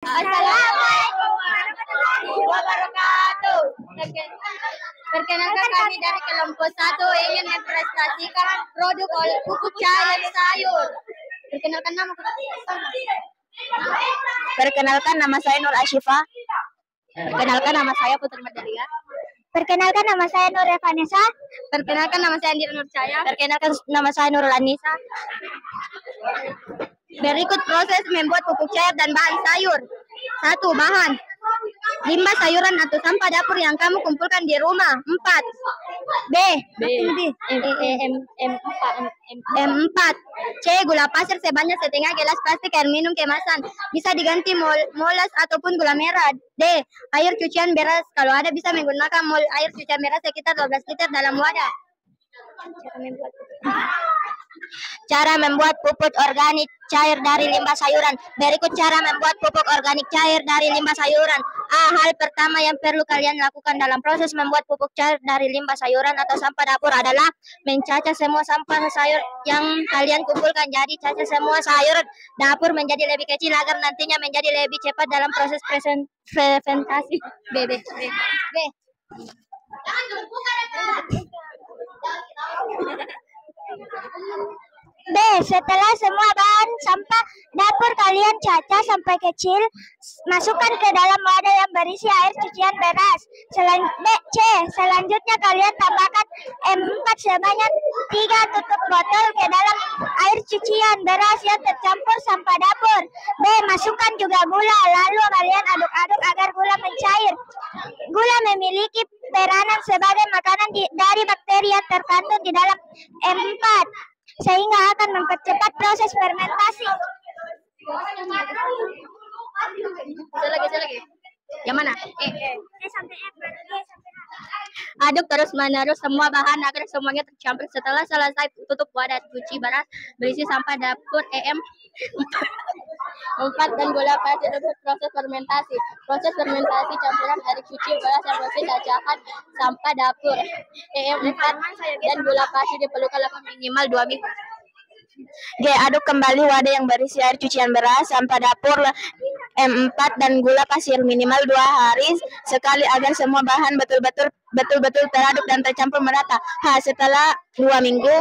Assalamualaikum warahmatullahi wabarakatuh. Perkenalkan kami dari kelompok 1 ingin mempresentasikan produk pupuk cair sayur. Perkenalkan nama. Perkenalkan nama saya Nur Ashifa. Perkenalkan nama saya Putri Madalia. Perkenalkan nama saya Nur Vanessa. Perkenalkan nama saya Andira Nur Cahaya. Perkenalkan nama saya Nurul Anissa. Berikut proses membuat pupuk cair dan bahan sayur. 1. Bahan: limbah sayuran atau sampah dapur yang kamu kumpulkan di rumah. 4. M4. C. Gula pasir sebanyak setengah gelas plastik air minum kemasan. Bisa diganti molas ataupun gula merah. D. Air cucian beras. Kalau ada bisa menggunakan mol air cucian beras sekitar 12 liter dalam wadah. Cara membuat pupuk organik cair dari limbah sayuran. Berikut cara membuat pupuk organik cair dari limbah sayuran. A. Hal pertama yang perlu kalian lakukan dalam proses membuat pupuk cair dari limbah sayuran atau sampah dapur adalah mencacah semua sampah sayur yang kalian kumpulkan. Jadi cacah semua sayur dapur menjadi lebih kecil agar nantinya menjadi lebih cepat dalam proses fermentasi. B. B. Setelah semua bahan sampah dapur kalian cacah sampai kecil, masukkan ke dalam wadah yang berisi air cucian beras. C. Selanjutnya kalian tambahkan M4 sebanyak 3 tutup botol ke dalam air cucian beras yang tercampur sampah dapur. B. Masukkan juga gula, lalu kalian aduk-aduk agar gula mencair. Gula memiliki peranan sebagai makanan dari bakteri yang terkandung di dalam M4, sehingga akan mempercepat proses fermentasi. Lagi. Yang mana? Aduk terus-menerus semua bahan agar semuanya tercampur. Setelah selesai, tutup wadah cuci beras berisi sampah dapur EM4 dan gula pasir untuk proses fermentasi. Proses fermentasi campuran air cuci beras yang berisi cacahan sampah dapur EM4 dan gula pasir diperlukan minimal 2 minggu. G. Aduk kembali wadah yang berisi air cucian beras, sampah dapur M4 dan gula pasir minimal 2 hari sekali agar semua bahan betul-betul teraduk dan tercampur merata. Setelah 2 minggu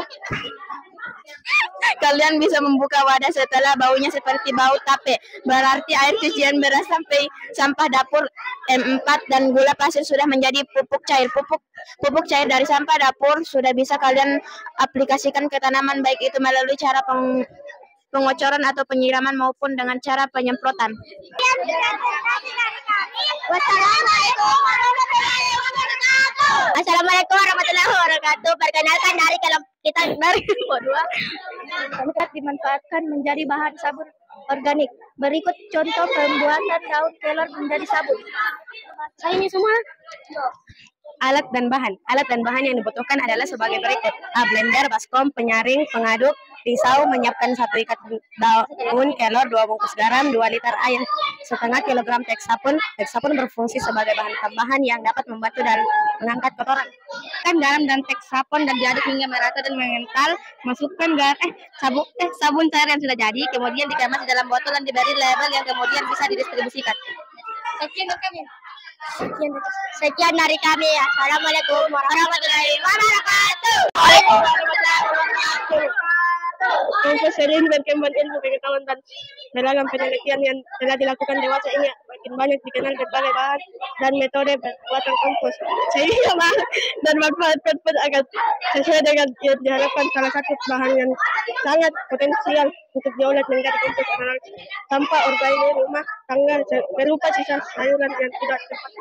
kalian bisa membuka wadah setelah baunya seperti bau tape. Berarti air cucian beras sampai sampah dapur M4 dan gula pasir sudah menjadi pupuk cair. Pupuk cair dari sampah dapur sudah bisa kalian aplikasikan ke tanaman, baik itu melalui cara pengocoran atau penyiraman maupun dengan cara penyemprotan. Assalamualaikum warahmatullahi wabarakatuh. Perkenalkan dari kita dari kelompok 2 dimanfaatkan menjadi bahan sabun organik. Berikut contoh pembuatan daun kelor menjadi sabun. Ini semua Alat dan bahan yang dibutuhkan adalah sebagai berikut: blender, baskom, penyaring, pengaduk, pisau, menyiapkan 1 ikat daun kelor, 2 bungkus garam, 2 liter air, setengah kilogram teksapun. Teksapun berfungsi sebagai bahan tambahan yang dapat membantu dalam mengangkat kotoran. Garam dan teksapon dan diaduk hingga merata dan mengental. Masukkan sabun cair yang sudah jadi, kemudian dikemas di dalam botol dan diberi label yang kemudian bisa didistribusikan. Sekian dari kami. Assalamualaikum warahmatullahi wabarakatuh. Untuk sering berkembang ilmu pengetahuan dan beragam penelitian yang telah dilakukan dewasa ini makin banyak dikenal berbagai bahan dan metode pembuatan kompos, sehingga bahan dan manfaat pupuk agar sesuai dengan yang diharapkan. Salah satu bahan yang sangat potensial untuk diolah menjadi kompos adalah sampah organik rumah tangga berupa sisa sayuran yang tidak tepat.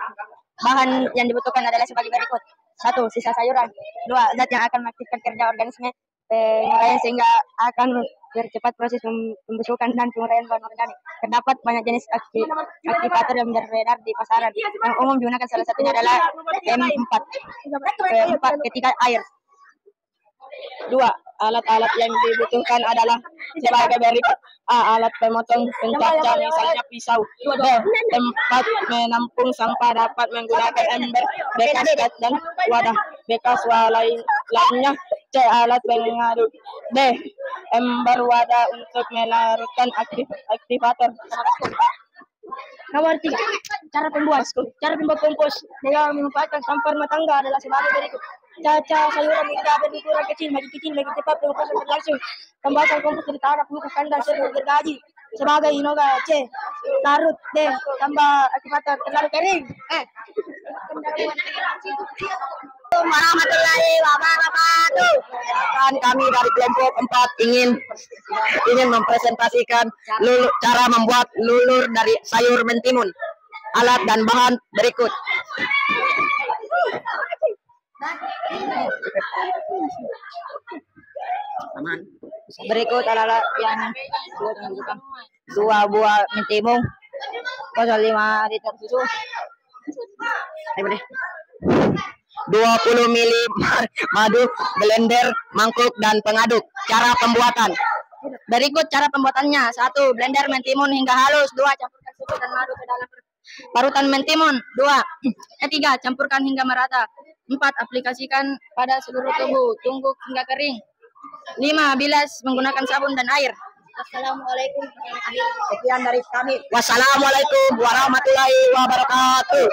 Bahan yang dibutuhkan adalah sebagai berikut: 1. Sisa sayuran. 2. Zat yang akan mengaktifkan kerja organisme penguraian sehingga akan mempercepat proses pembusukan dan penguraian bahan organik. Terdapat banyak jenis aktivator yang beredar di pasaran. Yang umum digunakan salah satunya adalah M4. Ketiga, air. 2. Alat-alat yang dibutuhkan adalah sebagai berikut: A. Alat pemotong pencacah, misalnya pisau. B. Tempat menampung sampah dapat menggunakan ember, bekas cat dan wadah bekas lainnya. C. Alat pengaduk. D. Ember wadah untuk melarutkan aktivator. Nomor 3, cara pembuat kompos dengan memanfaatkan sampah rumah tangga adalah sebagai berikut. Caca sayuran hingga berukuran kecil, makin kecil lebih cepat pengupasan berlangsung. Pembuatan kompos dari tanah buku kandang sering gergaji sebagai inoga. C. Larut. D. Tambah akibat terlalu kering. Warahmatullahi wabarakatuh. Kami dari kelompok 4 ingin mempresentasikan cara membuat lulur dari sayur mentimun. Alat dan bahan berikut. Berikut alat yang dua buah mentimun, 0,5 liter susu, 20 ml madu, blender, mangkuk, dan pengaduk. Cara pembuatan. Berikut cara pembuatannya. 1. Blender mentimun hingga halus. 2. Campurkan susu dan madu ke dalam parutan mentimun. 3. Campurkan hingga merata. 4. Aplikasikan pada seluruh tubuh. Tunggu hingga kering. 5. Bilas menggunakan sabun dan air. Assalamualaikum. Sekian dari kami. Wassalamualaikum warahmatullahi wabarakatuh.